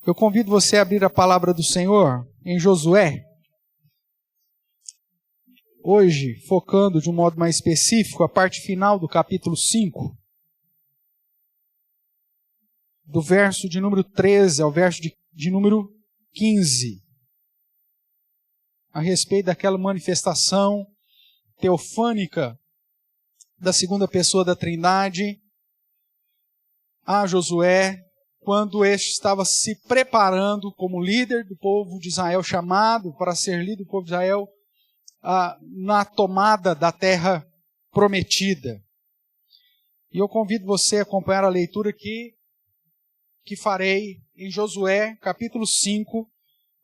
Eu convido você a abrir a palavra do Senhor em Josué. Hoje, focando de um modo mais específico a parte final do capítulo 5, do verso de número 13 ao verso de número 15, a respeito daquela manifestação teofânica da segunda pessoa da Trindade a Josué, quando este estava se preparando como líder do povo de Israel, chamado para ser líder do povo de Israel na tomada da terra prometida. E eu convido você a acompanhar a leitura que farei em Josué, capítulo 5,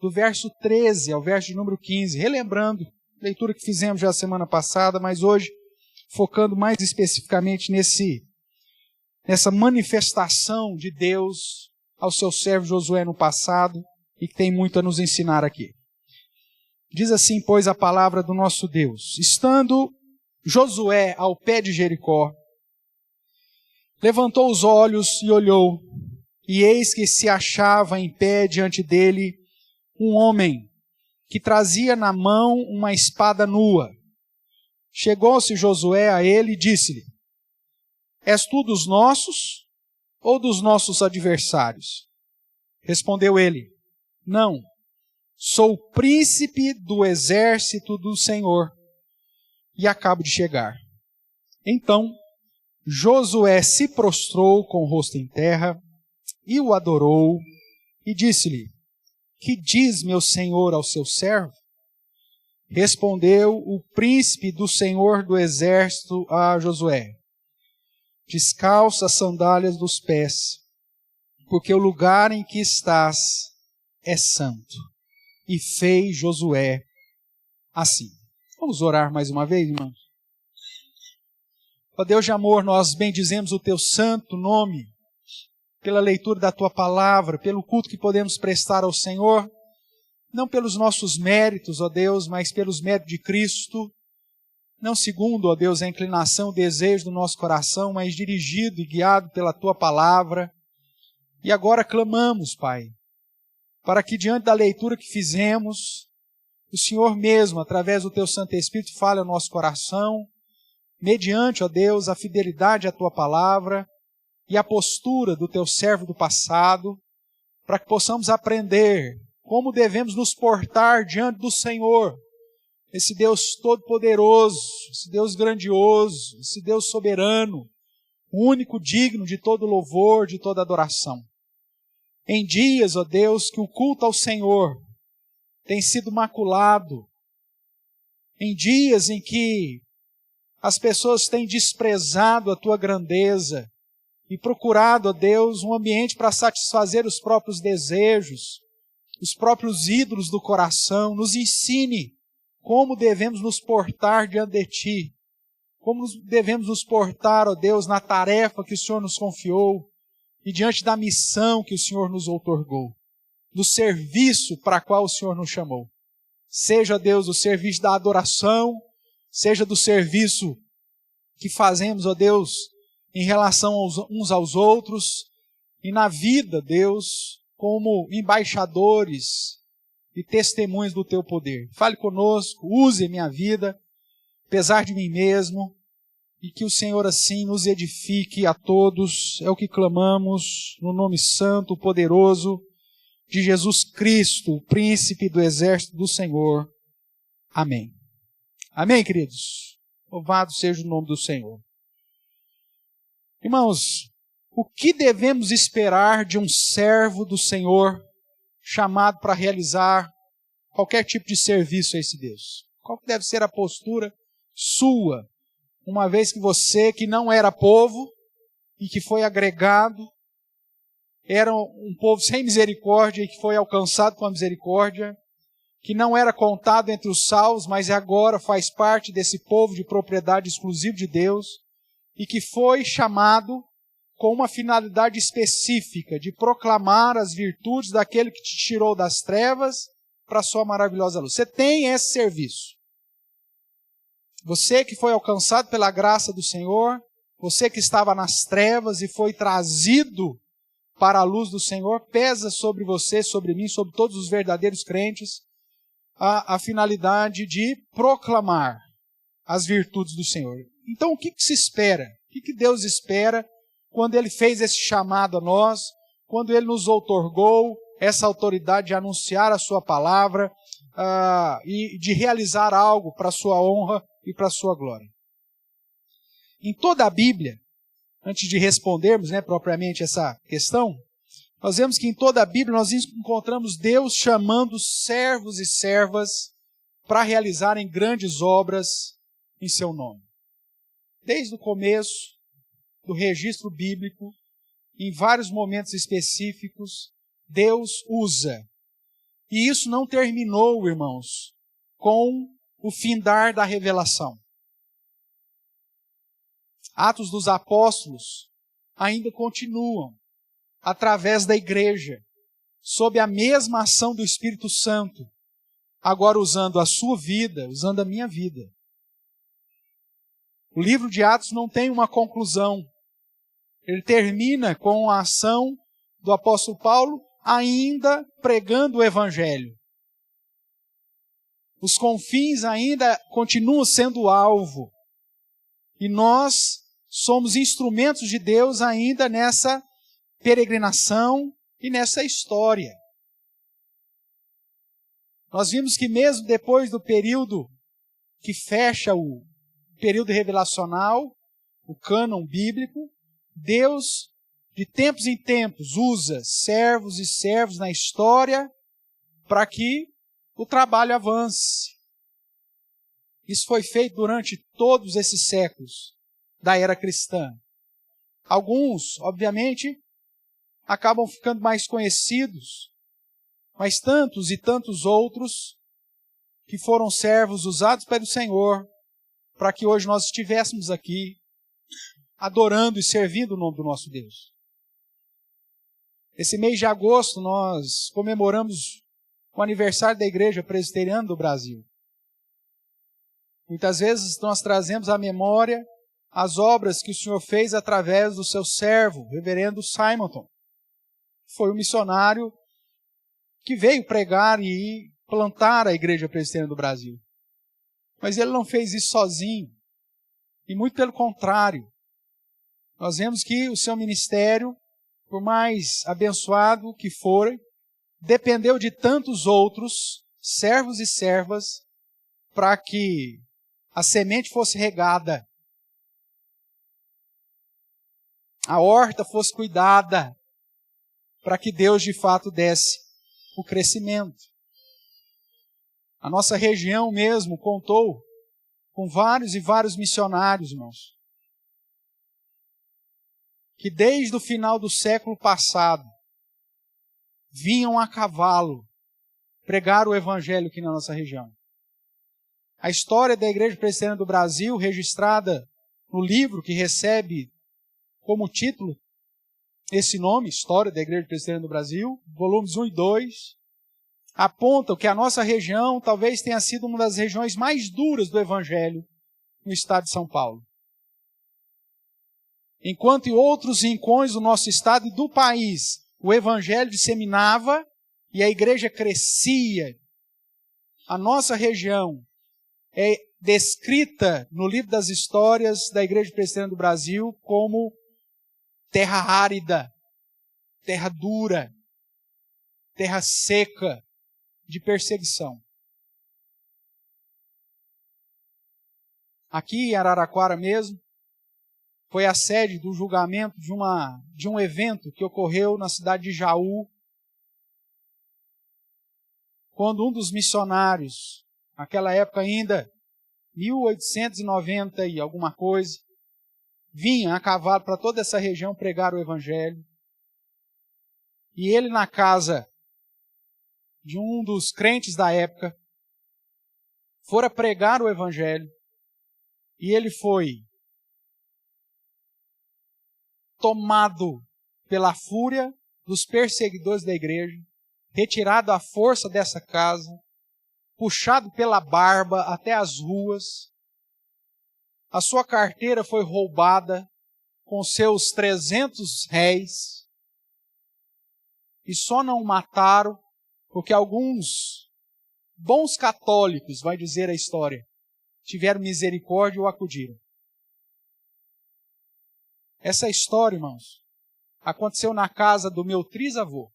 do verso 13 ao verso de número 15, relembrando a leitura que fizemos já semana passada, mas hoje focando mais especificamente nessa manifestação de Deus ao seu servo Josué no passado e que tem muito a nos ensinar aqui. Diz assim, pois, a palavra do nosso Deus: estando Josué ao pé de Jericó, levantou os olhos e olhou, e eis que se achava em pé diante dele um homem que trazia na mão uma espada nua. Chegou-se Josué a ele e disse-lhe: és tu dos nossos ou dos nossos adversários? Respondeu ele: não, sou o príncipe do exército do Senhor e acabo de chegar. Então Josué se prostrou com o rosto em terra e o adorou e disse-lhe: que diz meu senhor ao seu servo? Respondeu o príncipe do Senhor do exército a Josué: descalça as sandálias dos pés, porque o lugar em que estás é santo. E fez Josué assim. Vamos orar mais uma vez, irmãos? Ó Deus de amor, nós bendizemos o teu santo nome, pela leitura da tua palavra, pelo culto que podemos prestar ao Senhor, não pelos nossos méritos, ó Deus, mas pelos méritos de Cristo, não segundo, ó Deus, a inclinação, o desejo do nosso coração, mas dirigido e guiado pela tua palavra. E agora clamamos, Pai, para que diante da leitura que fizemos, o Senhor mesmo, através do teu Santo Espírito, fale ao nosso coração, mediante, ó Deus, a fidelidade à tua palavra e a postura do teu servo do passado, para que possamos aprender como devemos nos portar diante do Senhor, esse Deus todo-poderoso, esse Deus grandioso, esse Deus soberano, o único digno de todo louvor, de toda adoração. Em dias, ó Deus, que o culto ao Senhor tem sido maculado, em dias em que as pessoas têm desprezado a tua grandeza e procurado, ó Deus, um ambiente para satisfazer os próprios desejos, os próprios ídolos do coração, nos ensine como devemos nos portar diante de Ti, como devemos nos portar, ó Deus, na tarefa que o Senhor nos confiou e diante da missão que o Senhor nos outorgou, do serviço para qual o Senhor nos chamou. Seja, Deus, o serviço da adoração, seja do serviço que fazemos, ó Deus, em relação uns aos outros e na vida, Deus, como embaixadores e testemunhas do teu poder. Fale conosco, use a minha vida, apesar de mim mesmo, e que o Senhor assim nos edifique a todos. É o que clamamos no nome santo, poderoso de Jesus Cristo, o príncipe do exército do Senhor. Amém. Amém, queridos? Louvado seja o nome do Senhor. Irmãos, o que devemos esperar de um servo do Senhor chamado para realizar qualquer tipo de serviço a esse Deus? Qual deve ser a postura sua, uma vez que você, que não era povo e que foi agregado, era um povo sem misericórdia e que foi alcançado com a misericórdia, que não era contado entre os salvos, mas agora faz parte desse povo de propriedade exclusiva de Deus, e que foi chamado com uma finalidade específica de proclamar as virtudes daquele que te tirou das trevas para a sua maravilhosa luz. Você tem esse serviço. Você que foi alcançado pela graça do Senhor, você que estava nas trevas e foi trazido para a luz do Senhor, pesa sobre você, sobre mim, sobre todos os verdadeiros crentes, a finalidade de proclamar as virtudes do Senhor. Então, o que se espera? O que Deus espera quando Ele fez esse chamado a nós, quando Ele nos outorgou essa autoridade de anunciar a Sua palavra e de realizar algo para a Sua honra e para a Sua glória? Em toda a Bíblia, antes de respondermos propriamente essa questão, nós vemos que em toda a Bíblia nós encontramos Deus chamando servos e servas para realizarem grandes obras em seu nome. Desde o começo do registro bíblico, em vários momentos específicos, Deus usa. E isso não terminou, irmãos, com o findar da revelação. Atos dos Apóstolos ainda continuam através da igreja, sob a mesma ação do Espírito Santo, agora usando a sua vida, usando a minha vida. O livro de Atos não tem uma conclusão. Ele termina com a ação do apóstolo Paulo ainda pregando o Evangelho. Os confins ainda continuam sendo alvo. E nós somos instrumentos de Deus ainda nessa peregrinação e nessa história. Nós vimos que mesmo depois do período que fecha o período revelacional, o cânon bíblico, Deus, de tempos em tempos, usa servos e servos na história para que o trabalho avance. Isso foi feito durante todos esses séculos da era cristã. Alguns, obviamente, acabam ficando mais conhecidos, mas tantos e tantos outros que foram servos usados pelo Senhor para que hoje nós estivéssemos aqui adorando e servindo o nome do nosso Deus. Esse mês de agosto nós comemoramos o aniversário da Igreja Presbiteriana do Brasil. Muitas vezes nós trazemos à memória as obras que o Senhor fez através do seu servo, reverendo Simonton. Foi um missionário que veio pregar e plantar a Igreja Presbiteriana do Brasil. Mas ele não fez isso sozinho. E muito pelo contrário. Nós vemos que o seu ministério, por mais abençoado que for, dependeu de tantos outros servos e servas para que a semente fosse regada, a horta fosse cuidada, para que Deus de fato desse o crescimento. A nossa região mesmo contou com vários e vários missionários, irmãos, que desde o final do século passado vinham a cavalo pregar o Evangelho aqui na nossa região. A história da Igreja Presbiteriana do Brasil, registrada no livro que recebe como título esse nome, História da Igreja Presbiteriana do Brasil, volumes 1 e 2, apontam que a nossa região talvez tenha sido uma das regiões mais duras do Evangelho no estado de São Paulo. Enquanto em outros rincões do nosso estado e do país o Evangelho disseminava e a igreja crescia, a nossa região é descrita no livro das histórias da Igreja Presbiteriana do Brasil como terra árida, terra dura, terra seca, de perseguição. Aqui em Araraquara mesmo, foi a sede do julgamento de um evento que ocorreu na cidade de Jaú, quando um dos missionários, naquela época ainda, 1890 e alguma coisa, vinha a cavalo para toda essa região pregar o Evangelho. E ele, na casa de um dos crentes da época, fora pregar o Evangelho, e ele foi tomado pela fúria dos perseguidores da igreja, retirado à força dessa casa, puxado pela barba até as ruas. A sua carteira foi roubada com seus 300 réis. e só não o mataram porque alguns bons católicos, vai dizer a história, tiveram misericórdia e o acudiram. Essa história, irmãos, aconteceu na casa do meu trisavô.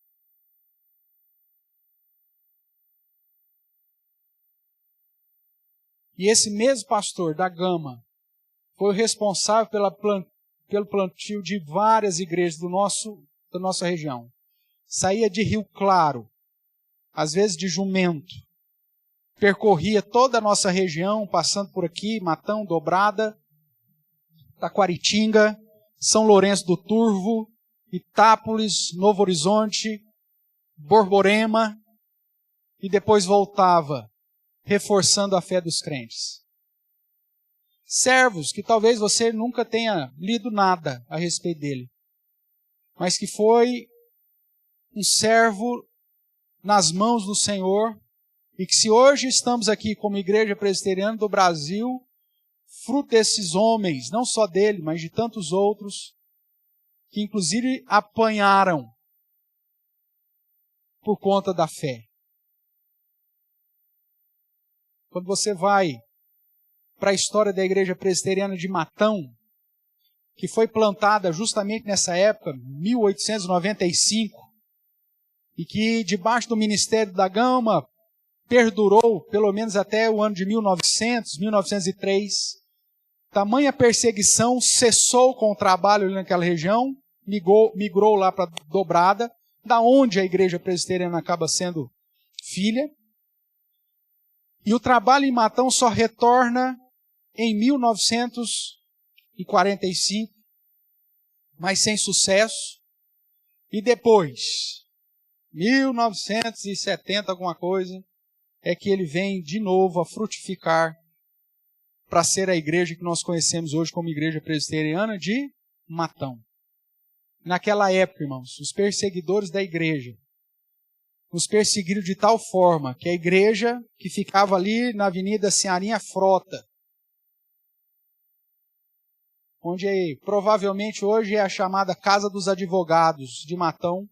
E esse mesmo pastor da Gama foi o responsável pelo plantio de várias igrejas da nossa região. Saía de Rio Claro, às vezes de jumento, percorria toda a nossa região, passando por aqui, Matão, Dobrada, Taquaritinga, São Lourenço do Turvo, Itápolis, Novo Horizonte, Borborema, e depois voltava, reforçando a fé dos crentes. Servos que talvez você nunca tenha lido nada a respeito dele, mas que foi um servo nas mãos do Senhor, e que se hoje estamos aqui como Igreja Presbiteriana do Brasil, fruto desses homens, não só dele, mas de tantos outros, que inclusive apanharam por conta da fé. Quando você vai para a história da Igreja Presbiteriana de Matão, que foi plantada justamente nessa época, 1895, e que debaixo do ministério da Gama perdurou pelo menos até o ano de 1900, 1903. Tamanha perseguição, cessou com o trabalho ali naquela região, migrou lá para Dobrada, da onde a Igreja Presbiteriana acaba sendo filha. E o trabalho em Matão só retorna em 1945, mas sem sucesso. E depois, 1970 alguma coisa, é que ele vem de novo a frutificar para ser a igreja que nós conhecemos hoje como Igreja Presbiteriana de Matão. Naquela época, irmãos, os perseguidores da igreja nos perseguiram de tal forma que a igreja que ficava ali na Avenida Cearinha Frota, onde provavelmente hoje é a chamada Casa dos Advogados de Matão,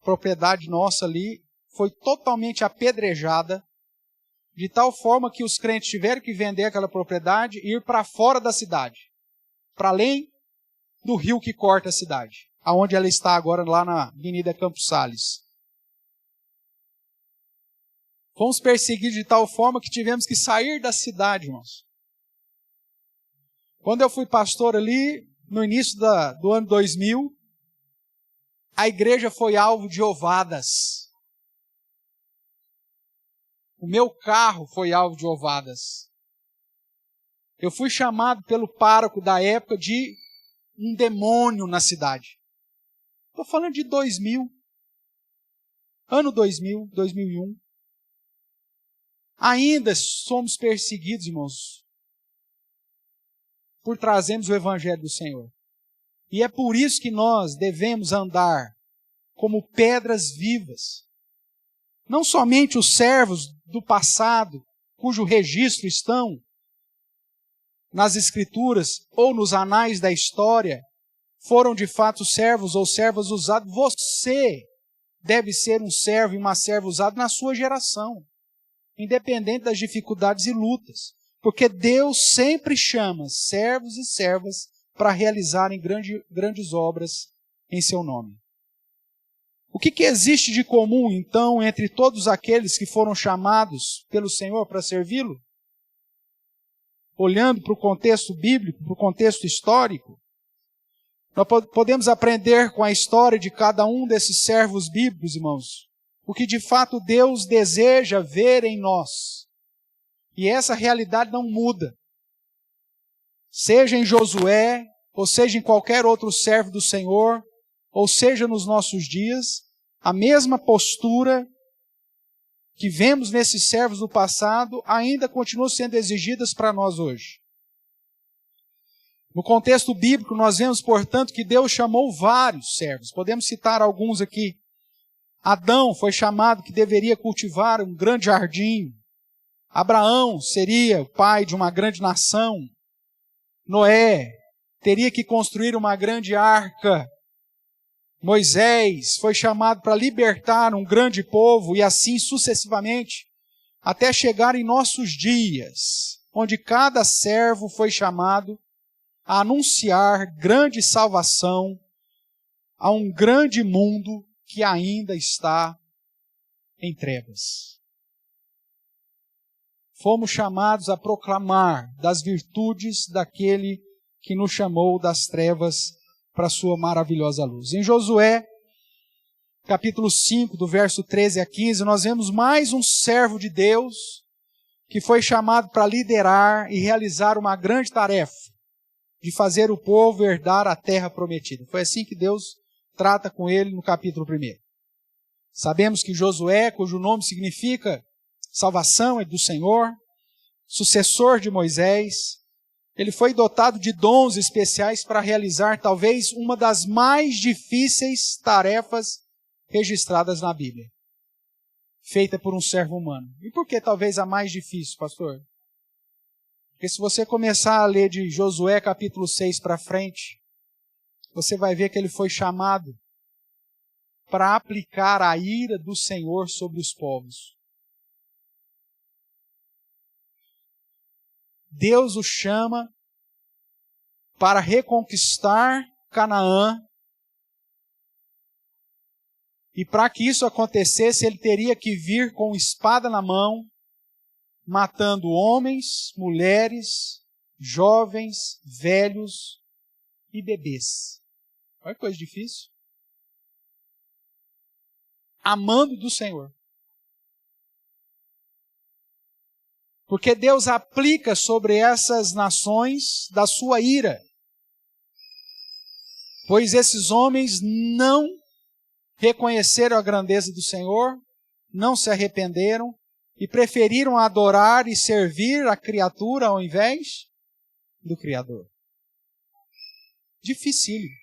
propriedade nossa ali, foi totalmente apedrejada, de tal forma que os crentes tiveram que vender aquela propriedade e ir para fora da cidade, para além do rio que corta a cidade, aonde ela está agora, lá na Avenida Campos Sales. Fomos perseguidos de tal forma que tivemos que sair da cidade, irmãos. Quando eu fui pastor ali, no início do ano 2000, a igreja foi alvo de ovadas. O meu carro foi alvo de ovadas. Eu fui chamado pelo pároco da época de um demônio na cidade. Estou falando de 2000. Ano 2000, 2001. Ainda somos perseguidos, irmãos, por trazermos o Evangelho do Senhor. E é por isso que nós devemos andar como pedras vivas. Não somente os servos do passado, cujo registro estão nas Escrituras ou nos anais da história, foram de fato servos ou servas usados. Você deve ser um servo e uma serva usado na sua geração, independente das dificuldades e lutas. Porque Deus sempre chama servos e servas para realizarem grandes obras em seu nome. O que existe de comum, então, entre todos aqueles que foram chamados pelo Senhor para servi-lo? Olhando para o contexto bíblico, para o contexto histórico, nós podemos aprender com a história de cada um desses servos bíblicos, irmãos, o que de fato Deus deseja ver em nós. E essa realidade não muda. Seja em Josué, ou seja em qualquer outro servo do Senhor, ou seja nos nossos dias, a mesma postura que vemos nesses servos do passado ainda continua sendo exigidas para nós hoje. No contexto bíblico, nós vemos, portanto, que Deus chamou vários servos. Podemos citar alguns aqui. Adão foi chamado que deveria cultivar um grande jardim. Abraão seria o pai de uma grande nação. Noé teria que construir uma grande arca. Moisés foi chamado para libertar um grande povo e assim sucessivamente, até chegar em nossos dias, onde cada servo foi chamado a anunciar grande salvação a um grande mundo que ainda está em trevas. Fomos chamados a proclamar das virtudes daquele que nos chamou das trevas para a sua maravilhosa luz. Em Josué, capítulo 5, do verso 13 a 15, nós vemos mais um servo de Deus que foi chamado para liderar e realizar uma grande tarefa de fazer o povo herdar a terra prometida. Foi assim que Deus trata com ele no capítulo 1. Sabemos que Josué, cujo nome significa salvação é do Senhor, sucessor de Moisés, ele foi dotado de dons especiais para realizar talvez uma das mais difíceis tarefas registradas na Bíblia, feita por um servo humano. E por que talvez a mais difícil, pastor? Porque se você começar a ler de Josué capítulo 6 para frente, você vai ver que ele foi chamado para aplicar a ira do Senhor sobre os povos. Deus o chama para reconquistar Canaã. E para que isso acontecesse, ele teria que vir com espada na mão, matando homens, mulheres, jovens, velhos e bebês. Olha que coisa difícil. Amando do Senhor. Porque Deus aplica sobre essas nações da sua ira. Pois esses homens não reconheceram a grandeza do Senhor, não se arrependeram e preferiram adorar e servir a criatura ao invés do Criador. Dificílimo.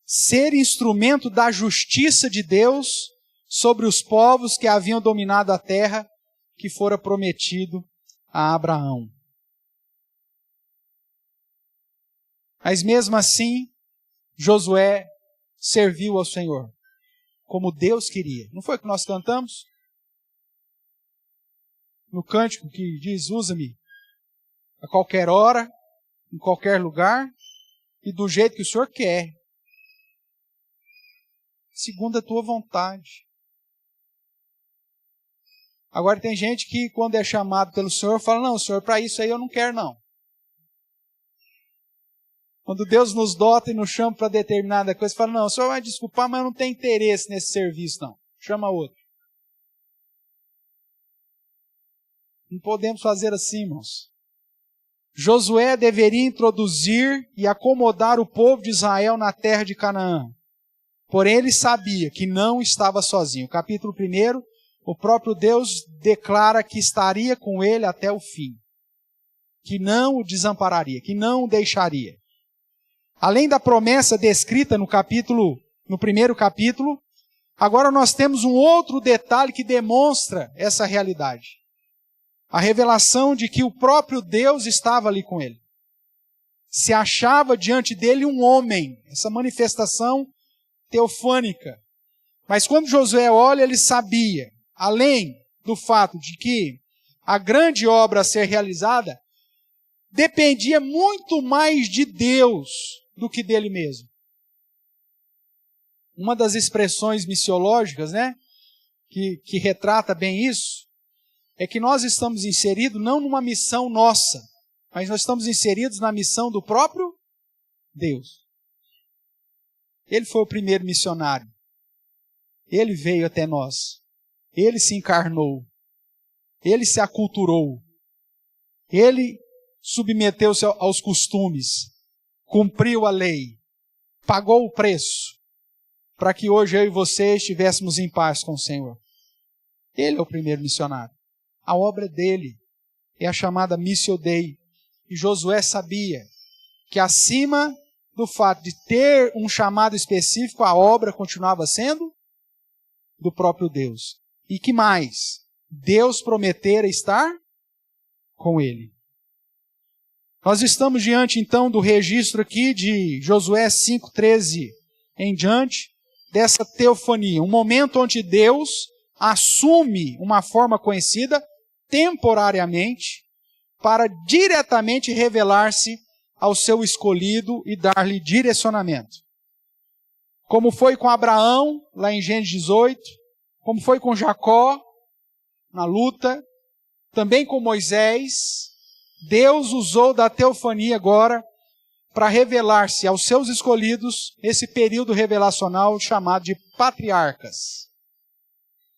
Ser instrumento da justiça de Deus sobre os povos que haviam dominado a terra que fora prometido a Abraão. Mas mesmo assim, Josué serviu ao Senhor, como Deus queria. Não foi o que nós cantamos? No cântico que diz, usa-me a qualquer hora, em qualquer lugar, e do jeito que o Senhor quer, segundo a tua vontade. Agora tem gente que quando é chamado pelo Senhor, fala, não, Senhor, para isso aí eu não quero não. Quando Deus nos dota e nos chama para determinada coisa, fala, não, o Senhor vai desculpar, mas eu não tenho interesse nesse serviço não. Chama outro. Não podemos fazer assim, irmãos. Josué deveria introduzir e acomodar o povo de Israel na terra de Canaã. Porém, ele sabia que não estava sozinho. Capítulo 1, o próprio Deus declara que estaria com ele até o fim. Que não o desampararia, que não o deixaria. Além da promessa descrita no primeiro capítulo, agora nós temos um outro detalhe que demonstra essa realidade. A revelação de que o próprio Deus estava ali com ele. Se achava diante dele um homem, essa manifestação teofânica. Mas quando Josué olha, ele sabia, além do fato de que a grande obra a ser realizada dependia muito mais de Deus do que dele mesmo. Uma das expressões missiológicas, que retrata bem isso, é que nós estamos inseridos não numa missão nossa, mas nós estamos inseridos na missão do próprio Deus. Ele foi o primeiro missionário. Ele veio até nós. Ele se encarnou. Ele se aculturou. Ele submeteu-se aos costumes. Cumpriu a lei. Pagou o preço. Para que hoje eu e você estivéssemos em paz com o Senhor. Ele é o primeiro missionário. A obra dele é a chamada Missio Dei. E Josué sabia que acima do fato de ter um chamado específico, a obra continuava sendo do próprio Deus. E que mais? Deus prometera estar com ele. Nós estamos diante então do registro aqui de Josué 5:13 em diante dessa teofania, um momento onde Deus assume uma forma conhecida temporariamente para diretamente revelar-se ao seu escolhido e dar-lhe direcionamento. Como foi com Abraão, lá em Gênesis 18, como foi com Jacó, na luta, também com Moisés, Deus usou da teofania agora para revelar-se aos seus escolhidos esse período revelacional chamado de patriarcas.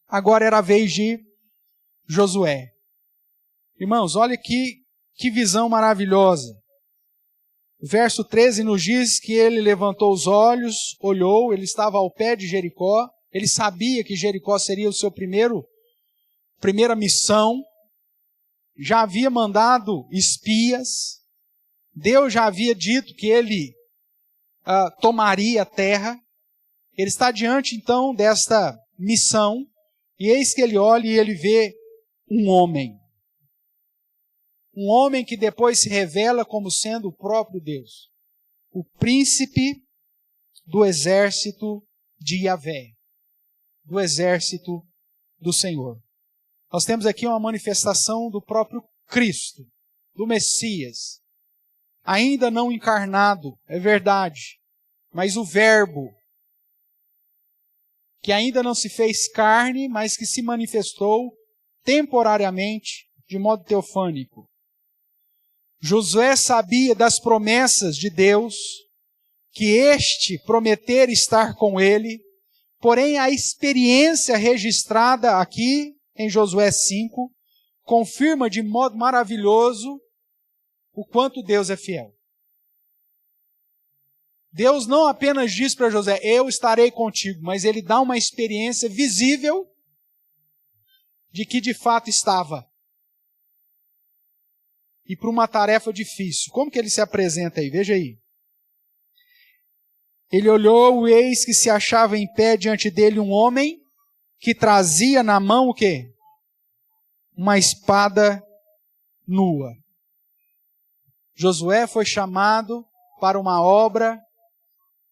Agora era a vez de Josué. Irmãos, olha que visão maravilhosa. O verso 13 nos diz que ele levantou os olhos, olhou, ele estava ao pé de Jericó, ele sabia que Jericó seria o seu primeira missão, já havia mandado espias, Deus já havia dito que ele tomaria a terra, ele está diante então desta missão, e eis que ele olha e ele vê um homem que depois se revela como sendo o próprio Deus, o príncipe do exército de Yahvé, do exército do Senhor. Nós temos aqui uma manifestação do próprio Cristo, do Messias, ainda não encarnado, é verdade, mas o Verbo, que ainda não se fez carne, mas que se manifestou temporariamente, de modo teofânico. Josué sabia das promessas de Deus, que este prometera estar com ele, porém a experiência registrada aqui em Josué 5 confirma de modo maravilhoso o quanto Deus é fiel. Deus não apenas diz para Josué, eu estarei contigo, mas ele dá uma experiência visível de que de fato estava. E para uma tarefa difícil. Como que ele se apresenta aí? Veja aí. Ele olhou, e eis que se achava em pé diante dele um homem que trazia na mão o quê? Uma espada nua. Josué foi chamado para uma obra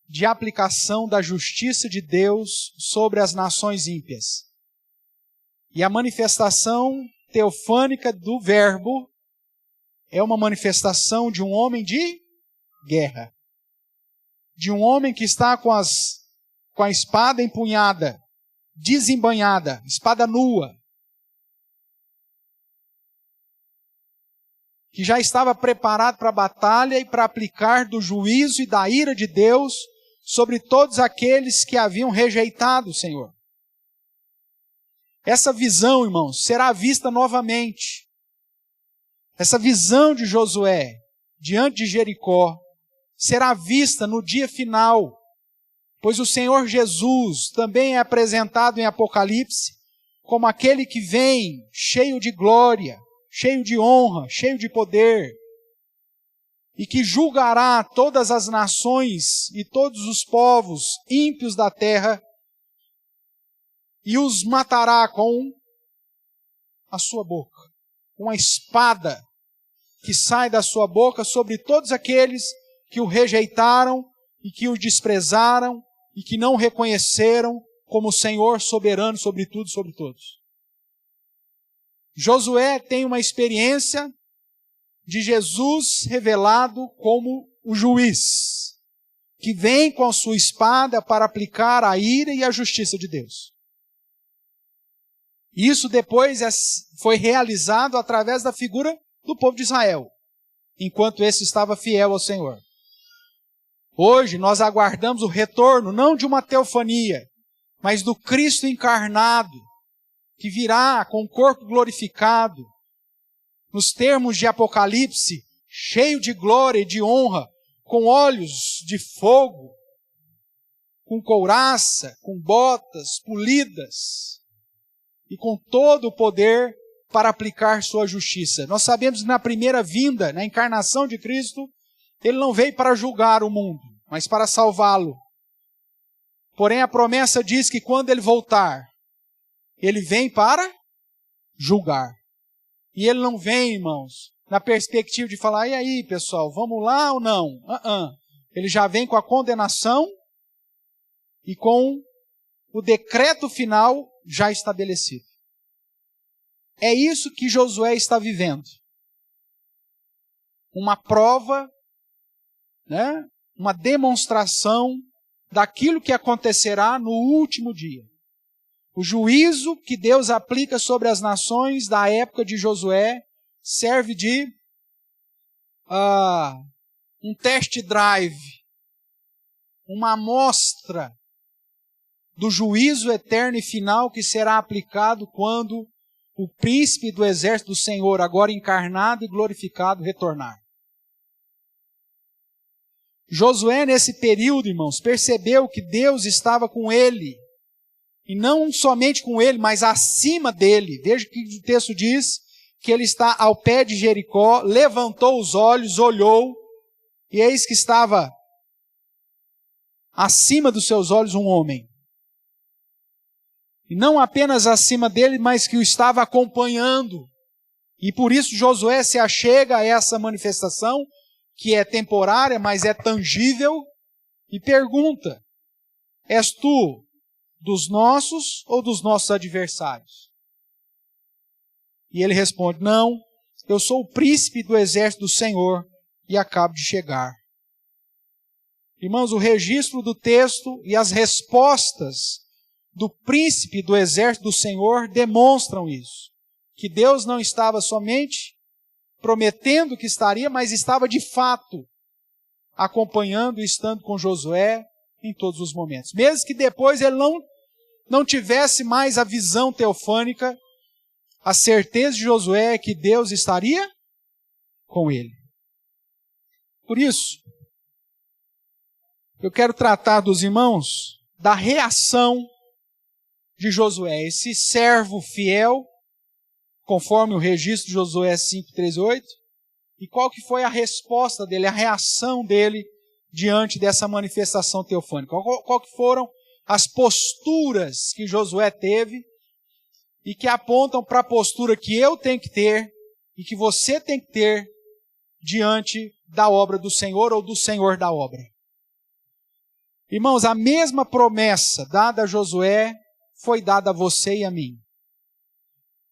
de aplicação da justiça de Deus sobre as nações ímpias. E a manifestação teofânica do Verbo é uma manifestação de um homem de guerra. De um homem que está com a espada empunhada, desembainhada, espada nua. Que já estava preparado para a batalha e para aplicar do juízo e da ira de Deus sobre todos aqueles que haviam rejeitado o Senhor. Essa visão, irmãos, será vista novamente. Essa visão de Josué diante de Jericó será vista no dia final, pois o Senhor Jesus também é apresentado em Apocalipse como aquele que vem cheio de glória, cheio de honra, cheio de poder, e que julgará todas as nações e todos os povos ímpios da terra e os matará com a sua boca, com a espada que sai da sua boca sobre todos aqueles que o rejeitaram e que o desprezaram e que não o reconheceram como Senhor soberano sobre tudo e sobre todos. Josué tem uma experiência de Jesus revelado como o juiz, que vem com a sua espada para aplicar a ira e a justiça de Deus. Isso depois foi realizado através da figura do povo de Israel, enquanto esse estava fiel ao Senhor. Hoje nós aguardamos o retorno não de uma teofania, mas do Cristo encarnado, que virá com o corpo glorificado, nos termos de Apocalipse, cheio de glória e de honra, com olhos de fogo, com couraça, com botas polidas, e com todo o poder para aplicar sua justiça. Nós sabemos que na primeira vinda, na encarnação de Cristo, ele não veio para julgar o mundo, mas para salvá-lo. Porém, a promessa diz que quando ele voltar, ele vem para julgar. E ele não vem, irmãos, na perspectiva de falar, e aí, pessoal, vamos lá ou não? Ele já vem com a condenação e com o decreto final já estabelecido. É isso que Josué está vivendo. Uma prova, né? Uma demonstração daquilo que acontecerá no último dia. O juízo que Deus aplica sobre as nações da época de Josué serve de um test drive, uma amostra do juízo eterno e final que será aplicado quando o príncipe do exército do Senhor, agora encarnado e glorificado, retornar. Josué, nesse período, irmãos, percebeu que Deus estava com ele. E não somente com ele, mas acima dele. Veja que o texto diz que ele está ao pé de Jericó, levantou os olhos, olhou, e eis que estava acima dos seus olhos um homem. E não apenas acima dele, mas que o estava acompanhando. E por isso Josué se achega a essa manifestação, que é temporária, mas é tangível, e pergunta: és tu dos nossos ou dos nossos adversários? E ele responde: não, eu sou o príncipe do exército do Senhor e acabo de chegar. Irmãos, o registro do texto e as respostas do príncipe do exército do Senhor demonstram isso. Que Deus não estava somente prometendo que estaria, mas estava de fato acompanhando e estando com Josué em todos os momentos. Mesmo que depois ele não tivesse mais a visão teofânica, a certeza de Josué é que Deus estaria com ele. Por isso, eu quero tratar dos irmãos da reação de Josué, esse servo fiel, conforme o registro de Josué 5:3-8, e qual que foi a resposta dele, a reação dele diante dessa manifestação teofânica. Qual que foram as posturas que Josué teve e que apontam para a postura que eu tenho que ter e que você tem que ter diante da obra do Senhor ou do Senhor da obra. Irmãos, a mesma promessa dada a Josué foi dada a você e a mim.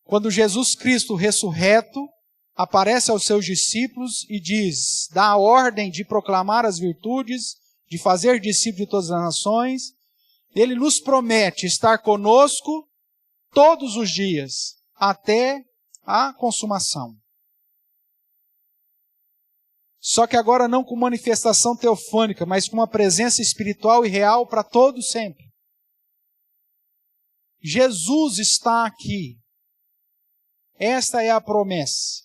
Quando Jesus Cristo ressurreto aparece aos seus discípulos e diz, dá a ordem de proclamar as virtudes, de fazer discípulos de todas as nações, ele nos promete estar conosco todos os dias, até a consumação. Só que agora não com manifestação teofânica, mas com uma presença espiritual e real para todos sempre. Jesus está aqui. Esta é a promessa.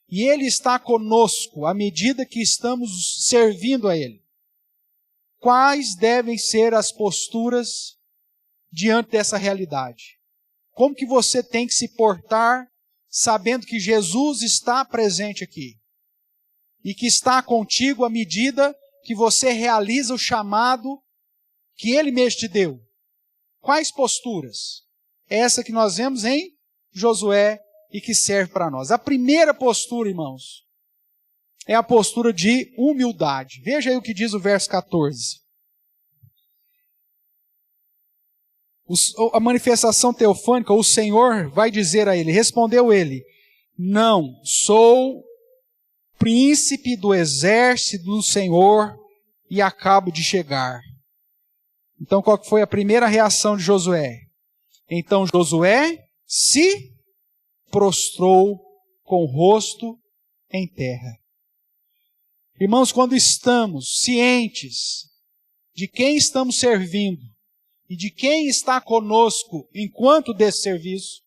E Ele está conosco à medida que estamos servindo a Ele. Quais devem ser as posturas diante dessa realidade? Como que você tem que se portar sabendo que Jesus está presente aqui? E que está contigo à medida que você realiza o chamado que Ele mesmo te deu. Quais posturas? Essa que nós vemos em Josué e que serve para nós. A primeira postura, irmãos, é a postura de humildade. Veja aí o que diz o verso 14. A manifestação teofânica, o Senhor vai dizer a ele, respondeu ele, não, sou príncipe do exército do Senhor e acabo de chegar. Então, qual foi a primeira reação de Josué? Então, Josué se prostrou com o rosto em terra. Irmãos, quando estamos cientes de quem estamos servindo e de quem está conosco enquanto desse serviço,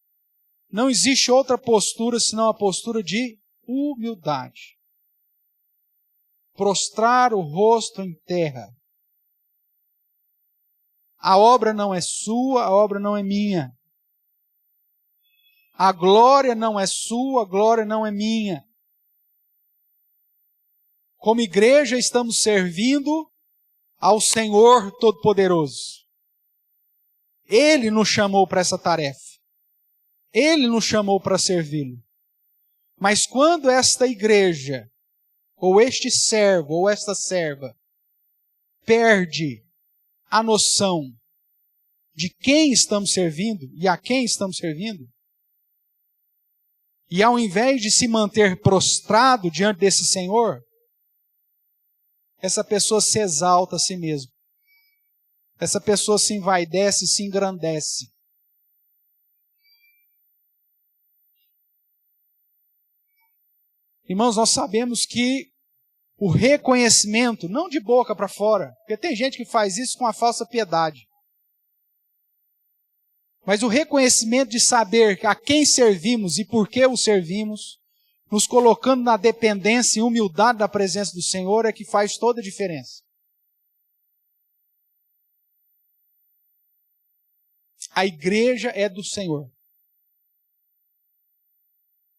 não existe outra postura senão a postura de humildade. Prostrar o rosto em terra. A obra não é sua, a obra não é minha. A glória não é sua, a glória não é minha. Como igreja estamos servindo ao Senhor Todo-Poderoso. Ele nos chamou para essa tarefa. Ele nos chamou para servi-lo. Mas quando esta igreja, ou este servo, ou esta serva, perde a noção de quem estamos servindo e a quem estamos servindo, e ao invés de se manter prostrado diante desse Senhor, essa pessoa se exalta a si mesma. Essa pessoa se envaidece, se engrandece. Irmãos, nós sabemos que o reconhecimento, não de boca para fora, porque tem gente que faz isso com a falsa piedade, mas o reconhecimento de saber a quem servimos e por que o servimos, nos colocando na dependência e humildade da presença do Senhor, é que faz toda a diferença. A igreja é do Senhor.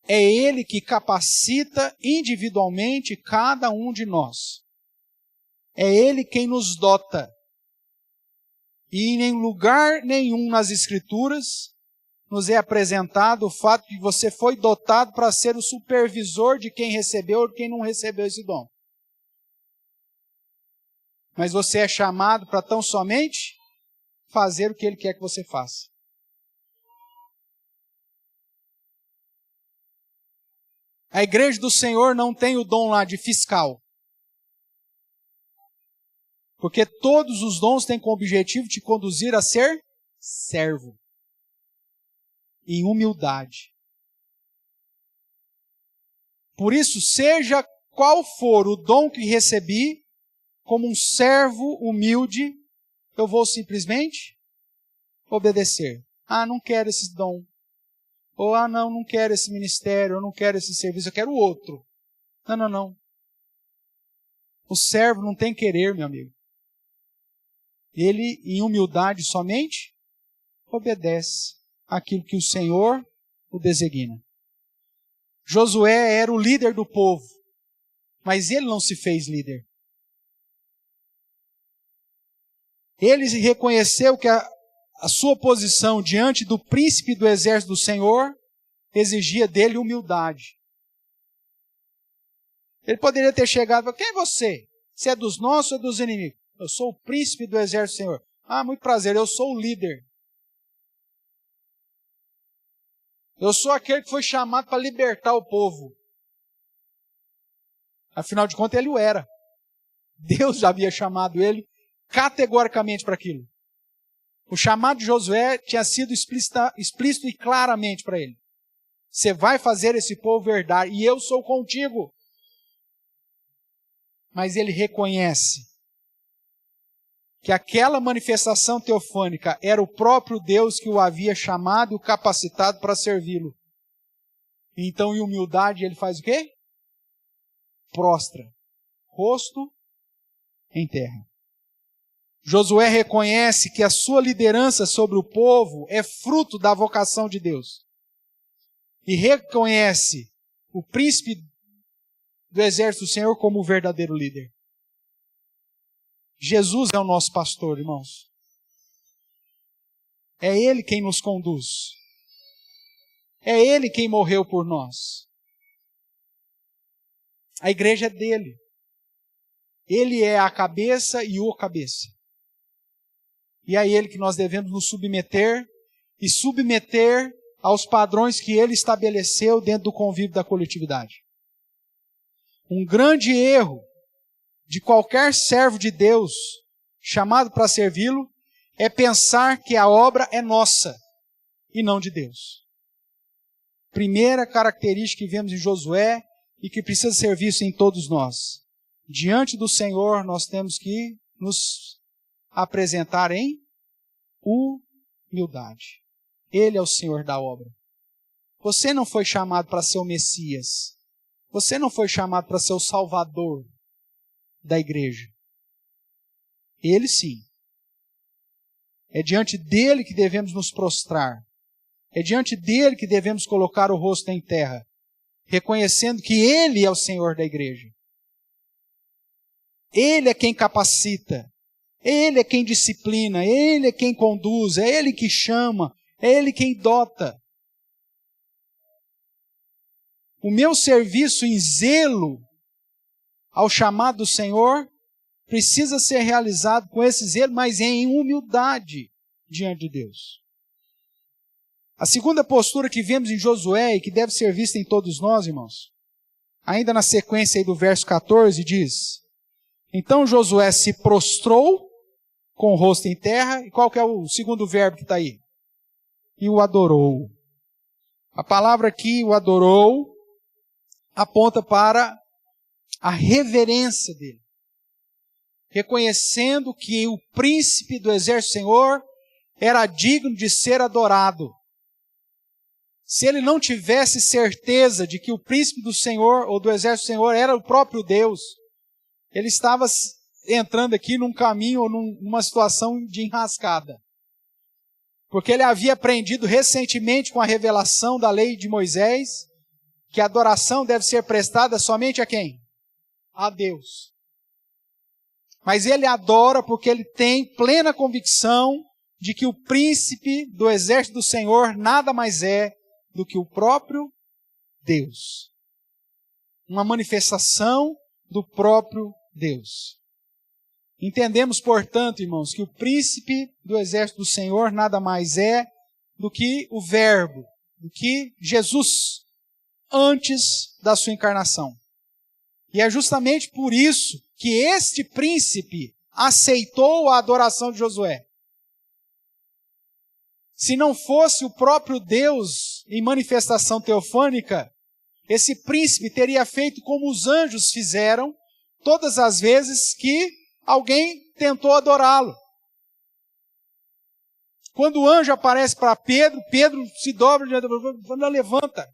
É Ele que capacita individualmente cada um de nós. É Ele quem nos dota. E em lugar nenhum nas Escrituras nos é apresentado o fato de que você foi dotado para ser o supervisor de quem recebeu ou de quem não recebeu esse dom. Mas você é chamado para tão somente fazer o que Ele quer que você faça. A igreja do Senhor não tem o dom lá de fiscal. Porque todos os dons têm como objetivo te conduzir a ser servo. Em humildade. Por isso, seja qual for o dom que recebi, como um servo humilde, eu vou simplesmente obedecer. Ah, não quero esse dom. Ou, não quero esse ministério, eu não quero esse serviço, eu quero outro. Não. O servo não tem querer, meu amigo. Ele, em humildade somente, obedece aquilo que o Senhor o designa. Josué era o líder do povo, mas ele não se fez líder. Ele reconheceu que a sua posição diante do príncipe do exército do Senhor exigia dele humildade. Ele poderia ter chegado e falado, quem é você? Você é dos nossos ou dos inimigos? Eu sou o príncipe do exército do Senhor. Ah, muito prazer, eu sou o líder. Eu sou aquele que foi chamado para libertar o povo. Afinal de contas, ele o era. Deus já havia chamado ele categoricamente para aquilo. O chamado de Josué tinha sido explícito e claramente para ele. Você vai fazer esse povo herdar, e eu sou contigo. Mas ele reconhece que aquela manifestação teofânica era o próprio Deus que o havia chamado e o capacitado para servi-lo. Então, em humildade, ele faz o quê? Prostra, rosto em terra. Josué reconhece que a sua liderança sobre o povo é fruto da vocação de Deus. E reconhece o príncipe do exército do Senhor como o verdadeiro líder. Jesus é o nosso pastor, irmãos. É Ele quem nos conduz. É Ele quem morreu por nós. A igreja é dele. Ele é a cabeça e o cabeça. E é a Ele que nós devemos nos submeter e submeter aos padrões que Ele estabeleceu dentro do convívio da coletividade. Um grande erro de qualquer servo de Deus chamado para servi-lo é pensar que a obra é nossa e não de Deus. Primeira característica que vemos em Josué e que precisa ser vista em todos nós. Diante do Senhor nós temos que nos apresentar em humildade. Ele é o Senhor da obra. Você não foi chamado para ser o Messias. Você não foi chamado para ser o Salvador da igreja. Ele sim. É diante dele que devemos nos prostrar. É diante dele que devemos colocar o rosto em terra, reconhecendo que ele é o Senhor da igreja. Ele é quem capacita. Ele é quem disciplina. Ele é quem conduz. É ele que chama. É ele quem dota. O meu serviço em zelo ao chamado do Senhor precisa ser realizado com esse zelo, mas em humildade diante de Deus. A segunda postura que vemos em Josué e que deve ser vista em todos nós, irmãos, ainda na sequência aí do verso 14, diz: então Josué se prostrou com o rosto em terra, e qual que é o segundo verbo que está aí? E o adorou. A palavra aqui, o adorou, aponta para a reverência dele, reconhecendo que o príncipe do exército do Senhor era digno de ser adorado. Se ele não tivesse certeza de que o príncipe do Senhor, ou do exército do Senhor, era o próprio Deus, ele estava entrando aqui num caminho ou numa situação de enrascada. Porque ele havia aprendido recentemente com a revelação da lei de Moisés que a adoração deve ser prestada somente a quem? A Deus. Mas ele adora porque ele tem plena convicção de que o príncipe do exército do Senhor nada mais é do que o próprio Deus. Uma manifestação do próprio Deus. Entendemos, portanto, irmãos, que o príncipe do exército do Senhor nada mais é do que o Verbo, do que Jesus, antes da sua encarnação. E é justamente por isso que este príncipe aceitou a adoração de Josué. Se não fosse o próprio Deus em manifestação teofânica, esse príncipe teria feito como os anjos fizeram todas as vezes que alguém tentou adorá-lo. Quando o anjo aparece para Pedro, Pedro se dobra diante do anjo, levanta.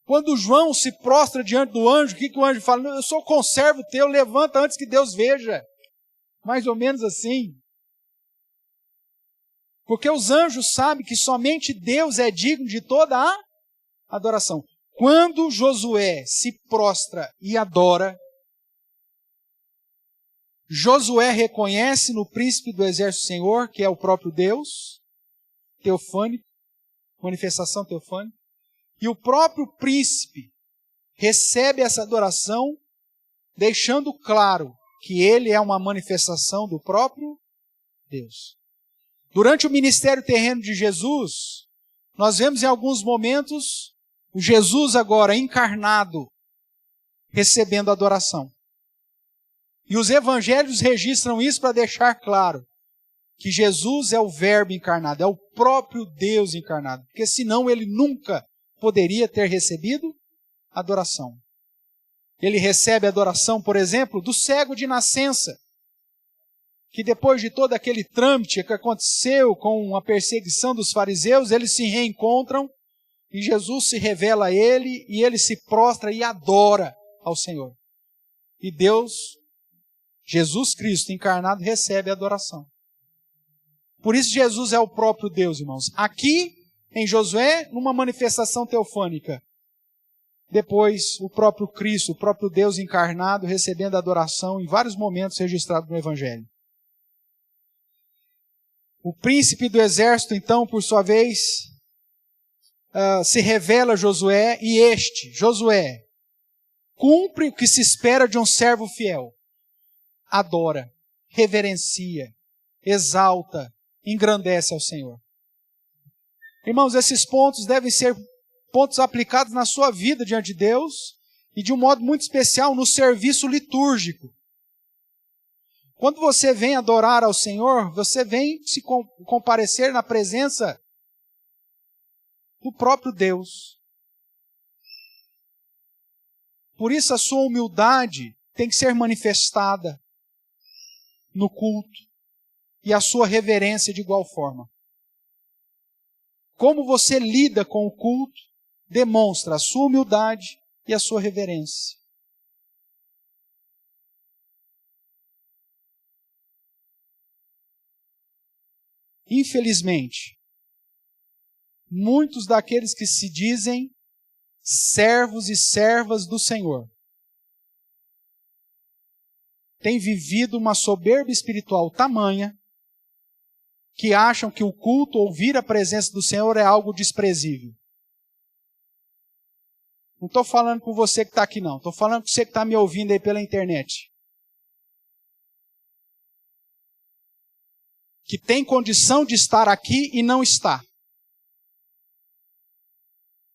Quando João se prostra diante do anjo, o que o anjo fala? Eu sou conservo teu, levanta antes que Deus veja. Mais ou menos assim. Porque os anjos sabem que somente Deus é digno de toda a adoração. Quando Josué se prostra e adora, Josué reconhece no príncipe do exército do Senhor, que é o próprio Deus, teofânico, manifestação teofânica, e o próprio príncipe recebe essa adoração, deixando claro que ele é uma manifestação do próprio Deus. Durante o ministério terreno de Jesus, nós vemos em alguns momentos o Jesus agora encarnado, recebendo adoração. E os evangelhos registram isso para deixar claro que Jesus é o Verbo encarnado, é o próprio Deus encarnado, porque senão ele nunca poderia ter recebido adoração. Ele recebe adoração, por exemplo, do cego de nascença, que depois de todo aquele trâmite que aconteceu com a perseguição dos fariseus, eles se reencontram e Jesus se revela a ele e ele se prostra e adora ao Senhor. E Deus, Jesus Cristo encarnado, recebe a adoração. Por isso Jesus é o próprio Deus, irmãos. Aqui, em Josué, numa manifestação teofânica. Depois, o próprio Cristo, o próprio Deus encarnado, recebendo a adoração em vários momentos registrados no Evangelho. O príncipe do exército, então, por sua vez, se revela a Josué, e este, Josué, cumpre o que se espera de um servo fiel. Adora, reverencia, exalta, engrandece ao Senhor. Irmãos, esses pontos devem ser pontos aplicados na sua vida diante de Deus e de um modo muito especial no serviço litúrgico. Quando você vem adorar ao Senhor, você vem se comparecer na presença do próprio Deus. Por isso a sua humildade tem que ser manifestada no culto e a sua reverência de igual forma. Como você lida com o culto demonstra a sua humildade e a sua reverência. Infelizmente, muitos daqueles que se dizem servos e servas do Senhor têm vivido uma soberba espiritual tamanha que acham que o culto, ouvir a presença do Senhor é algo desprezível. Não estou falando com você que está aqui, não. Estou falando com você que está me ouvindo aí pela internet. Que tem condição de estar aqui e não está.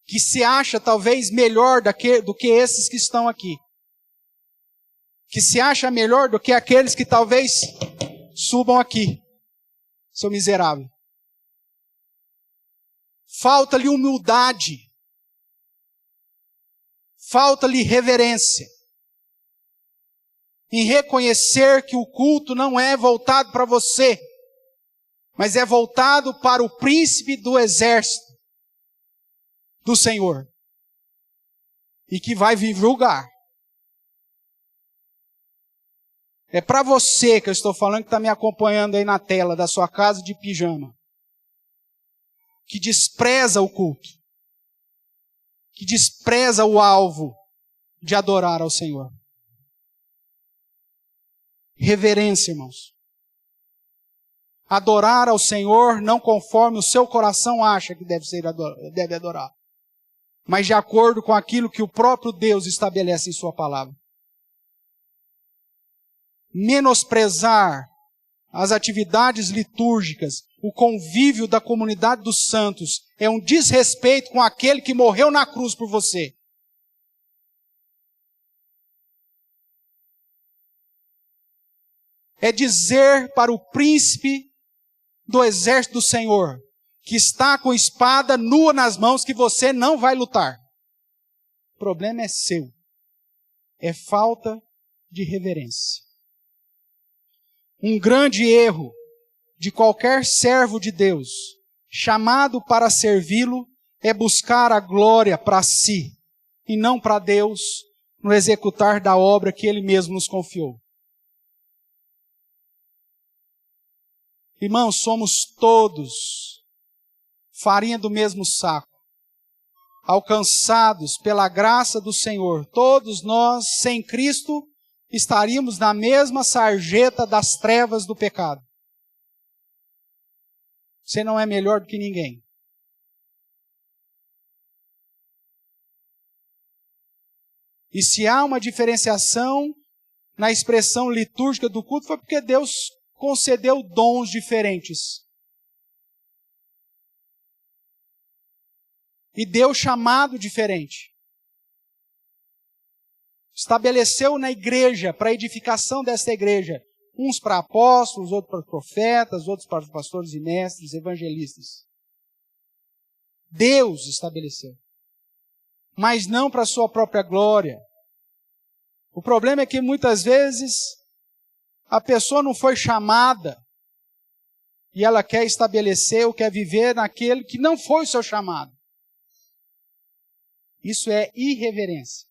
Que se acha talvez melhor do que esses que estão aqui. Que se acha melhor do que aqueles que talvez subam aqui. Seu miserável. Falta-lhe humildade. Falta-lhe reverência. Em reconhecer que o culto não é voltado para você, mas é voltado para o príncipe do exército do Senhor. E que vai vir julgar. É para você que eu estou falando, que está me acompanhando aí na tela da sua casa de pijama. Que despreza o culto. Que despreza o alvo de adorar ao Senhor. Reverência, irmãos. Adorar ao Senhor não conforme o seu coração acha que deve adorar, mas de acordo com aquilo que o próprio Deus estabelece em sua palavra. Menosprezar as atividades litúrgicas, o convívio da comunidade dos santos, é um desrespeito com aquele que morreu na cruz por você. É dizer para o príncipe do exército do Senhor, que está com espada nua nas mãos, que você não vai lutar. O problema é seu. É falta de reverência. Um grande erro de qualquer servo de Deus, chamado para servi-lo, é buscar a glória para si, e não para Deus, no executar da obra que Ele mesmo nos confiou. Irmãos, somos todos farinha do mesmo saco, alcançados pela graça do Senhor. Todos nós, sem Cristo, estaríamos na mesma sarjeta das trevas do pecado. Você não é melhor do que ninguém. E se há uma diferenciação na expressão litúrgica do culto, foi porque Deus concedeu dons diferentes. E deu chamado diferente. Estabeleceu na igreja, para a edificação desta igreja, uns para apóstolos, outros para profetas, outros para pastores e mestres, evangelistas. Deus estabeleceu. Mas não para a sua própria glória. O problema é que muitas vezes a pessoa não foi chamada e ela quer estabelecer ou quer viver naquele que não foi o seu chamado. Isso é irreverência.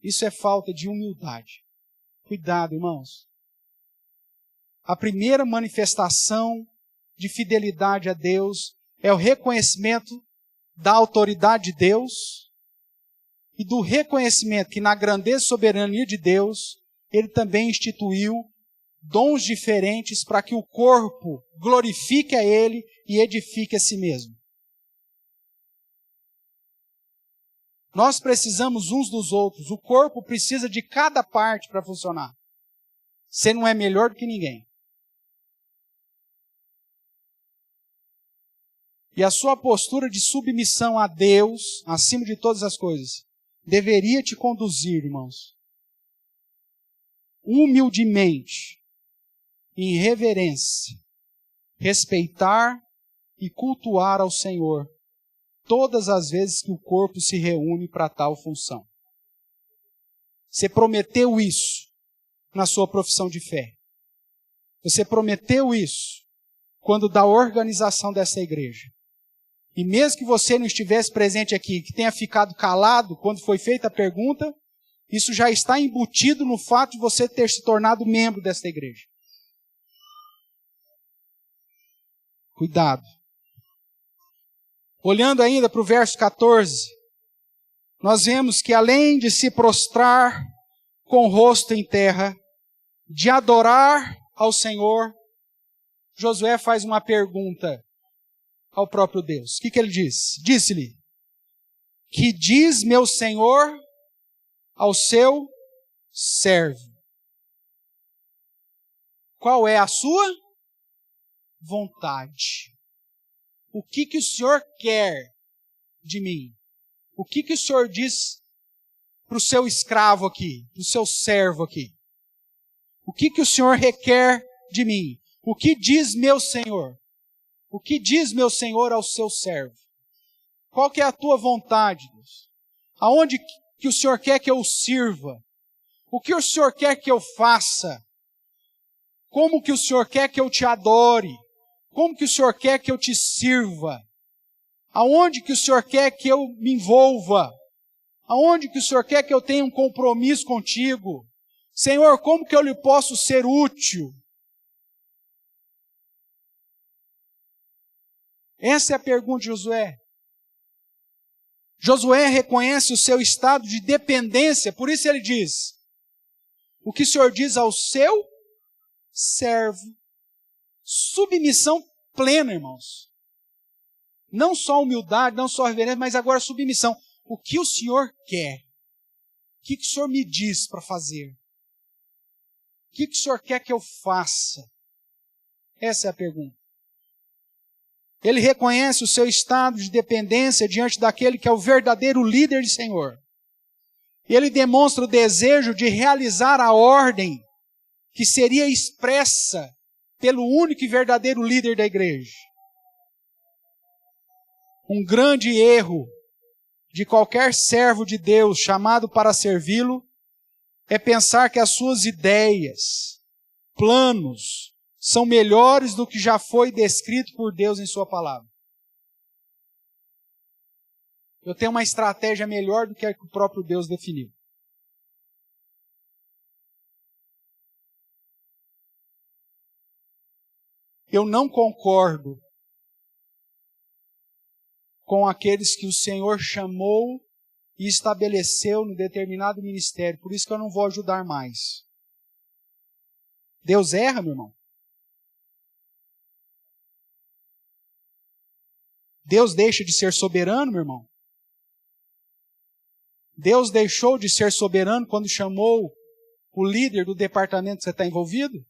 Isso é falta de humildade. Cuidado, irmãos. A primeira manifestação de fidelidade a Deus é o reconhecimento da autoridade de Deus e do reconhecimento que na grandeza e soberania de Deus, Ele também instituiu dons diferentes para que o corpo glorifique a Ele e edifique a si mesmo. Nós precisamos uns dos outros. O corpo precisa de cada parte para funcionar. Você não é melhor do que ninguém. E a sua postura de submissão a Deus, acima de todas as coisas, deveria te conduzir, irmãos, humildemente, em reverência, respeitar e cultuar ao Senhor todas as vezes que o corpo se reúne para tal função. Você prometeu isso na sua profissão de fé. Você prometeu isso quando da organização dessa igreja. E mesmo que você não estivesse presente aqui, que tenha ficado calado quando foi feita a pergunta, isso já está embutido no fato de você ter se tornado membro desta igreja. Cuidado. Olhando ainda para o verso 14, nós vemos que além de se prostrar com o rosto em terra, de adorar ao Senhor, Josué faz uma pergunta ao próprio Deus. O que ele disse? Disse-lhe, que diz meu Senhor ao seu servo. Qual é a sua vontade? O que o Senhor quer de mim? O que o Senhor diz para o seu escravo aqui, para o seu servo aqui? O que o Senhor requer de mim? O que diz meu Senhor? O que diz meu Senhor ao seu servo? Qual que é a tua vontade, Deus? Aonde que o Senhor quer que eu sirva? O que o Senhor quer que eu faça? Como que o Senhor quer que eu te adore? Como que o Senhor quer que eu te sirva? Aonde que o Senhor quer que eu me envolva? Aonde que o Senhor quer que eu tenha um compromisso contigo? Senhor, como que eu lhe posso ser útil? Essa é a pergunta de Josué. Josué reconhece o seu estado de dependência, por isso ele diz, o que o Senhor diz ao seu servo. Submissão plena, irmãos. Não só humildade, não só reverência, mas agora submissão. O que o Senhor quer? O que o Senhor me diz para fazer? O que o Senhor quer que eu faça? Essa é a pergunta. Ele reconhece o seu estado de dependência diante daquele que é o verdadeiro líder de Senhor. E ele demonstra o desejo de realizar a ordem que seria expressa pelo único e verdadeiro líder da igreja. Um grande erro de qualquer servo de Deus chamado para servi-lo é pensar que as suas ideias, planos, são melhores do que já foi descrito por Deus em sua palavra. Eu tenho uma estratégia melhor do que a que o próprio Deus definiu. Eu não concordo com aqueles que o Senhor chamou e estabeleceu no determinado ministério. Por isso que eu não vou ajudar mais. Deus erra, meu irmão? Deus deixa de ser soberano, meu irmão? Deus deixou de ser soberano quando chamou o líder do departamento que você está envolvido?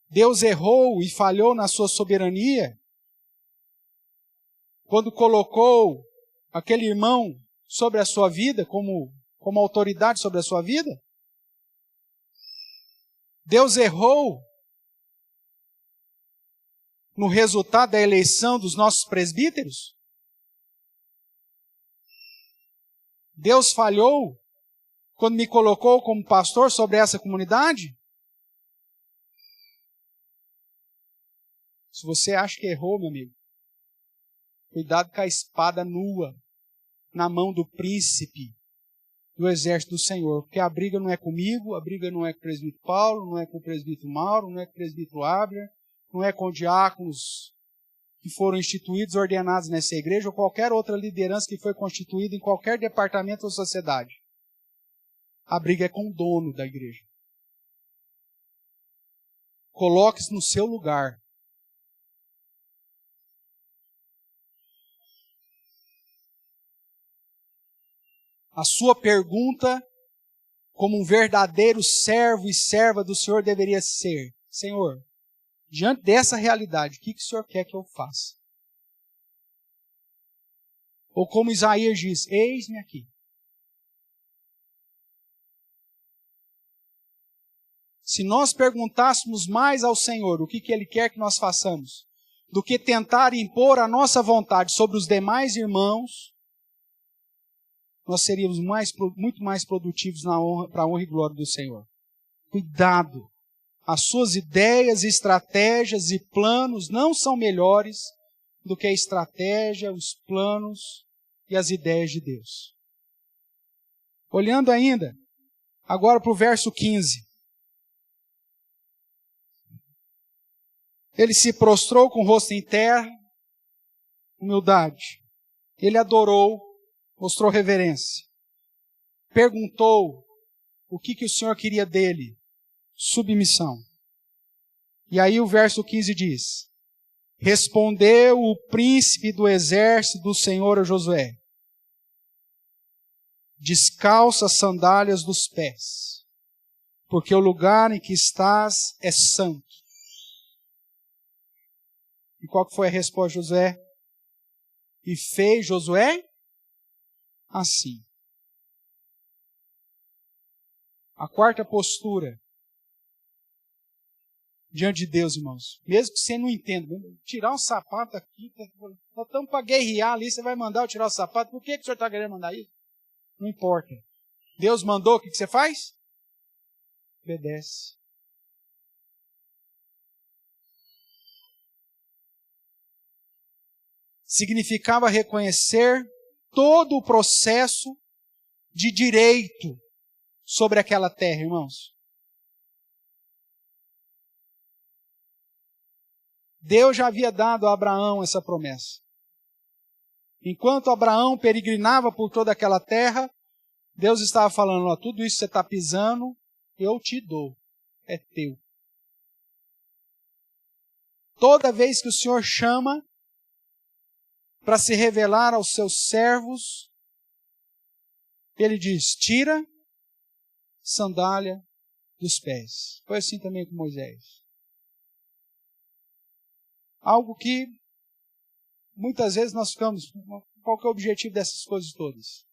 Deus errou e falhou na sua soberania quando colocou aquele irmão sobre a sua vida, como autoridade sobre a sua vida? Deus errou no resultado da eleição dos nossos presbíteros? Deus falhou quando me colocou como pastor sobre essa comunidade? Se você acha que errou, meu amigo, cuidado com a espada nua na mão do príncipe do exército do Senhor, porque a briga não é comigo, a briga não é com o presbítero Paulo, não é com o presbítero Mauro, não é com o presbítero Abner, não é com diáconos que foram instituídos, ordenados nessa igreja, ou qualquer outra liderança que foi constituída em qualquer departamento da sociedade. A briga é com o dono da igreja. Coloque-se no seu lugar. A sua pergunta, como um verdadeiro servo e serva do Senhor, deveria ser: Senhor, diante dessa realidade, o que o Senhor quer que eu faça? Ou como Isaías diz: eis-me aqui. Se nós perguntássemos mais ao Senhor o que Ele quer que nós façamos, do que tentar impor a nossa vontade sobre os demais irmãos, nós seríamos muito mais produtivos para a honra e glória do Senhor. Cuidado! As suas ideias, estratégias e planos não são melhores do que a estratégia, os planos e as ideias de Deus. Olhando ainda, agora para o verso 15. Ele se prostrou com o rosto em terra, humildade. Ele adorou, mostrou reverência. Perguntou o que o Senhor queria dele. Submissão. E aí o verso 15 diz: Respondeu o príncipe do exército do Senhor a Josué: descalça as sandálias dos pés, porque o lugar em que estás é santo. E qual foi a resposta de Josué? E fez Josué assim. A quarta postura diante de Deus, irmãos. Mesmo que você não entenda, tirar um sapato aqui, nós estamos para guerrear ali, você vai mandar eu tirar o sapato, por que o senhor está querendo mandar isso? Não importa. Deus mandou, o que você faz? Obedece. Significava reconhecer todo o processo de direito sobre aquela terra, irmãos. Deus já havia dado a Abraão essa promessa. Enquanto Abraão peregrinava por toda aquela terra, Deus estava falando, ó, tudo isso que você está pisando, eu te dou, é teu. Toda vez que o Senhor chama para se revelar aos seus servos, Ele diz, tira sandália dos pés. Foi assim também com Moisés. Algo que muitas vezes nós ficamos, qual que é o objetivo dessas coisas todas?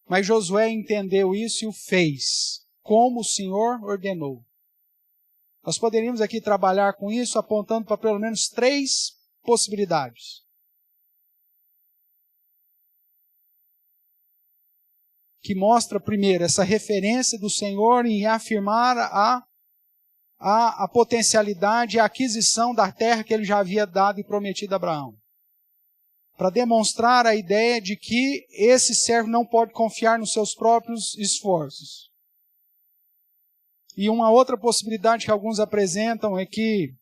Mas Josué entendeu isso e o fez, como o Senhor ordenou. Nós poderíamos aqui trabalhar com isso, apontando para pelo menos 3 possibilidades. Que mostra, primeiro, essa referência do Senhor em afirmar a potencialidade e a aquisição da terra que Ele já havia dado e prometido a Abraão. Para demonstrar a ideia de que esse servo não pode confiar nos seus próprios esforços. E uma outra possibilidade que alguns apresentam é que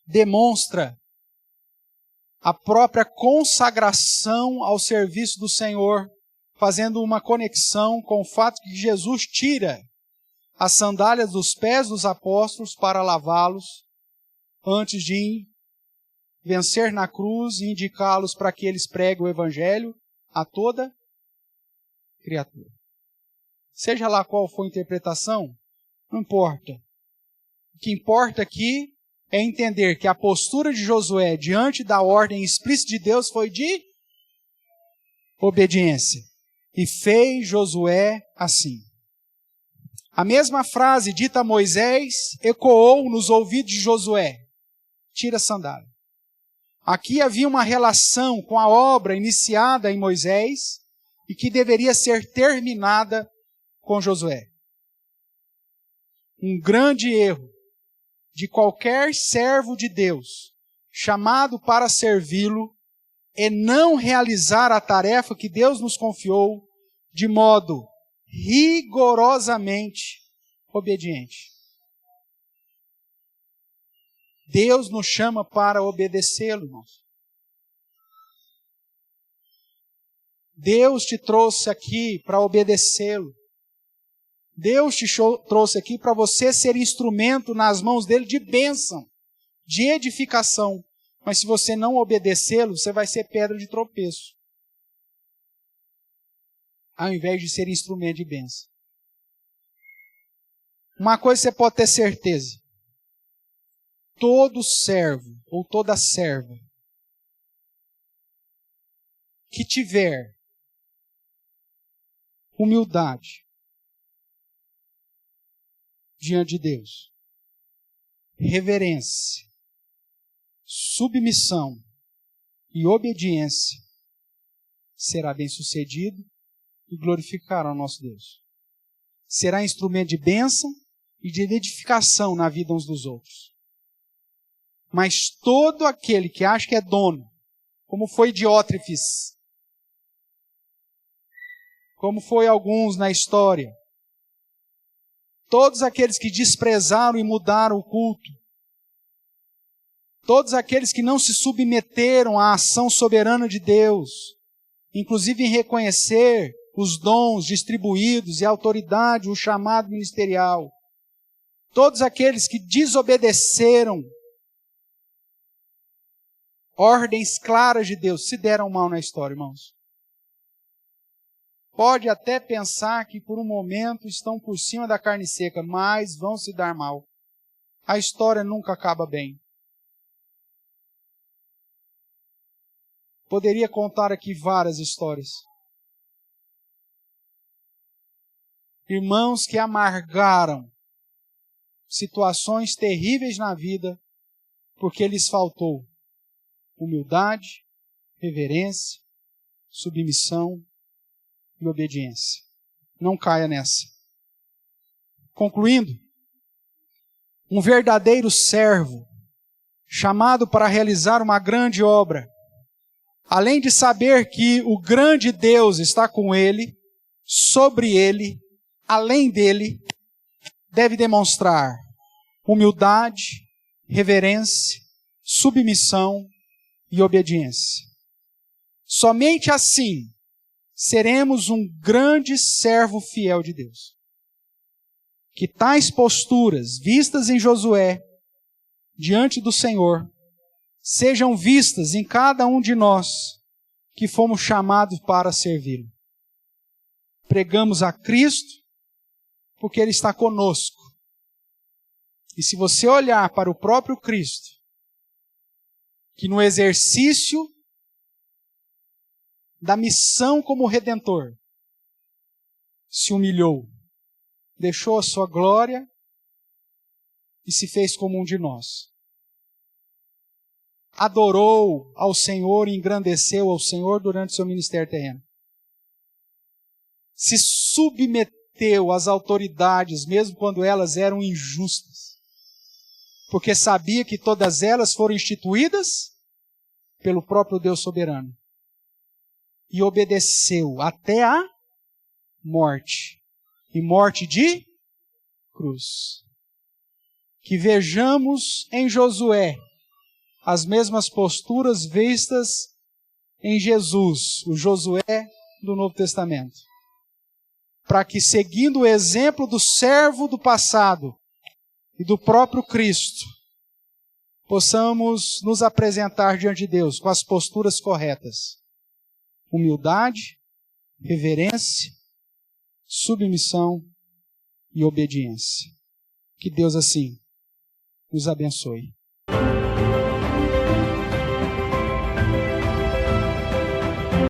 demonstra a própria consagração ao serviço do Senhor, fazendo uma conexão com o fato que Jesus tira as sandálias dos pés dos apóstolos para lavá-los, antes de vencer na cruz e indicá-los para que eles preguem o Evangelho a toda criatura. Seja lá qual for a interpretação, não importa. O que importa aqui é entender que a postura de Josué diante da ordem explícita de Deus foi de obediência. E fez Josué assim. A mesma frase dita a Moisés ecoou nos ouvidos de Josué. Tira a sandália. Aqui havia uma relação com a obra iniciada em Moisés e que deveria ser terminada com Josué. Um grande erro de qualquer servo de Deus chamado para servi-lo é não realizar a tarefa que Deus nos confiou de modo rigorosamente obediente. Deus nos chama para obedecê-lo, irmãos. Deus te trouxe aqui para obedecê-lo. Deus te trouxe aqui para você ser instrumento nas mãos dele de bênção, de edificação. Mas se você não obedecê-lo, você vai ser pedra de tropeço, ao invés de ser instrumento de bênção. Uma coisa você pode ter certeza. Todo servo ou toda serva que tiver humildade diante de Deus, reverência, submissão e obediência, será bem-sucedido e glorificará o nosso Deus. Será instrumento de bênção e de edificação na vida uns dos outros. Mas todo aquele que acha que é dono, como foi Diótrefes, como foi alguns na história, todos aqueles que desprezaram e mudaram o culto, todos aqueles que não se submeteram à ação soberana de Deus, inclusive em reconhecer os dons distribuídos e a autoridade, o chamado ministerial, todos aqueles que desobedeceram ordens claras de Deus, se deram mal na história, irmãos. Pode até pensar que por um momento estão por cima da carne seca, mas vão se dar mal. A história nunca acaba bem. Poderia contar aqui várias histórias. Irmãos que amargaram situações terríveis na vida porque lhes faltou humildade, reverência, submissão e obediência. Não caia nessa. Concluindo, um verdadeiro servo, chamado para realizar uma grande obra, além de saber que o grande Deus está com ele, sobre ele, além dele, deve demonstrar humildade, reverência, submissão e obediência. Somente assim seremos um grande servo fiel de Deus. Que tais posturas vistas em Josué, diante do Senhor, sejam vistas em cada um de nós que fomos chamados para servi-lo. Pregamos a Cristo porque Ele está conosco. E se você olhar para o próprio Cristo, que no exercício da missão como Redentor, se humilhou, deixou a sua glória e se fez como um de nós. Adorou ao Senhor e engrandeceu ao Senhor durante seu ministério terreno. Se submeteu às autoridades, mesmo quando elas eram injustas, porque sabia que todas elas foram instituídas pelo próprio Deus soberano. E obedeceu até a morte. E morte de cruz. Que vejamos em Josué as mesmas posturas vistas em Jesus, o Josué do Novo Testamento. Para que, seguindo o exemplo do servo do passado e do próprio Cristo, possamos nos apresentar diante de Deus com as posturas corretas. Humildade, reverência, submissão e obediência. Que Deus assim nos abençoe.